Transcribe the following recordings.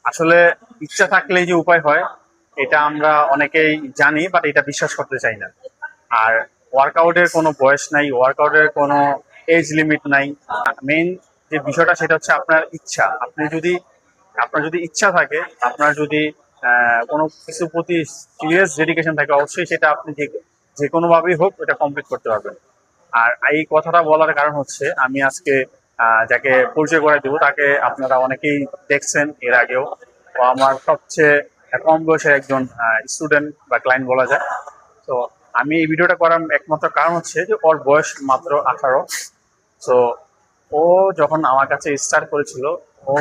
আসলে ইচ্ছা থাকলেই যে উপায় হয়, এটা আমরা অনেকেই জানি, বাট এটা বিশ্বাস করতে চাই না। আর ওয়ার্কআউটের কোনো বয়স নাই, ওয়ার্কআউটের কোনো এজ লিমিট নাই। মেইন যে বিষয়টা সেটা হচ্ছে আপনার ইচ্ছা। আপনার যদি ইচ্ছা থাকে, আপনার যদি কোনো কিছুর প্রতি সিরিয়াস ডেডিকেশন থাকে, অবশ্যই সেটা আপনি যে কোনো ভাবেই হোক এটা কমপ্লিট করতে পারবেন। আর এই কথাটা বলার কারণ হচ্ছে, আমি আজকে যাকে পরিচয় করে দিব তাকে আপনারা অনেকেই দেখছেন এর আগেও। ও আমার সবচেয়ে কম বয়সের একজন স্টুডেন্ট বা ক্লায়েন্ট বলা যায়। তো আমি এই ভিডিওটা করার একমাত্র কারণ হচ্ছে যে ওর বয়স মাত্র 18। তো ও যখন আমার কাছে স্টার্ট করেছিল, ও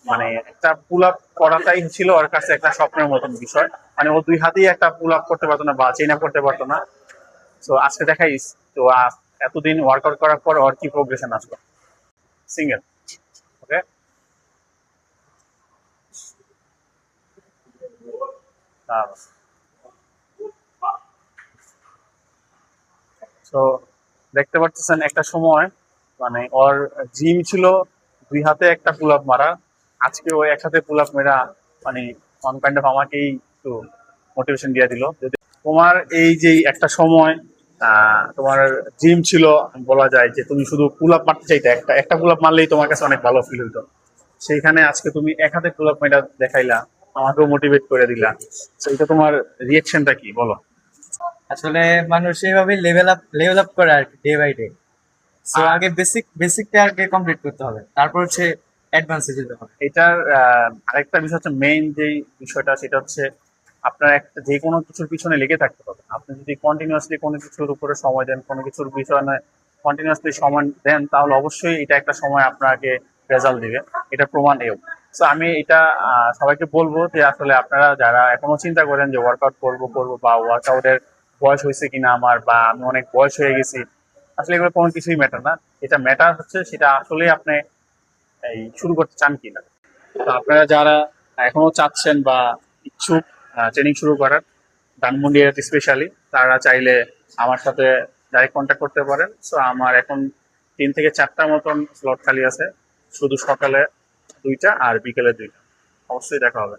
মানে একটা পুল আপ করাটাই ছিল ওর কাছে একটা স্বপ্নের মতন বিষয়। মানে ও দুই হাতেই একটা পুল আপ করতে পারতো না বা চেইন আপ করতে পারতো না। তো আজকে দেখাই, তো এতদিন ওয়ার্কআউট করার পর ওর কি প্রোগ্রেশন আসলো। সিঙ্গেল, ওকে। তো দেখতে পাচ্ছেন একটা সময় মানে ওর জিম ছিল দুই হাতে একটা পুল আপ মারা। আজকে ও এক হাতে পুল আপ মেরা, মানে ওয়ান কাইন্ড অফ আমাকেই একটু মোটিভেশন দিয়ে দিল। যদি তোমার এই যে একটা সময় তোমার জিম ছিল, বলা যায় যে তুমি শুধু পুল আপ মারতে চাইতে, একটা একটা পুল আপ মারলেই তোমার কাছে অনেক ভালো ফিল হইতো। সেইখানে আজকে তুমি এক হাতে পুল আপ মেরা দেখাইলা, আমাকেও মোটিভেট করে দিলা। তো এটা তোমার রিয়েকশনটা কি বলো? আসলে মানুষ এইভাবে লেভেল আপ করে আর কি, ডে বাই ডে। সো আগে বেসিকটা আগে কমপ্লিট করতে হবে, তারপর হচ্ছে অ্যাডভান্সে যেতে হবে। এটার আরেকটা বিষয় হচ্ছে, মেইন যেই বিষয়টা সেটা হচ্ছে আপনার একটা যে কোনো কিছুর পিছনে লেগে থাকতে হবে। আপনি যদি কন্টিনিউয়াসলি কোনো কিছুর উপরে সময় দেন, কোনো কিছুর পিছনে কন্টিনিউয়াসলি সময় দেন, তাহলে অবশ্যই এটা একটা সময় আপনাকে রেজাল্ট দিবে। এটা প্রমাণ এও। তো আমি এটা সবাইকে বলবো যে আসলে আপনারা যারা এখনো চিন্তা করেন যে ওয়ার্কআউট করবো করবো বা ওয়ার্কআউটের বয়স হয়েছে কিনা আমার, বা আমি অনেক বয়স হয়ে গেছি, আসলে এগুলো কোনো কিছুই ম্যাটার না। এটা ম্যাটার হচ্ছে সেটা আসলে আপনি এই শুরু করতে চান কিনা। তো আপনারা যারা এখনো চাচ্ছেন বা ইচ্ছুক ট্রেনিং শুরু করার, ধানমন্ডি এরিয়াতে স্পেশালি, তারা চাইলে আমার সাথে ডাইরেক্ট কন্ট্যাক্ট করতে পারেন। সো আমার এখন 3 থেকে 4টার মতন স্লট খালি আছে, শুধু সকালে 2টা আর বিকেলে 2টা। অবশ্যই দেখা হবে।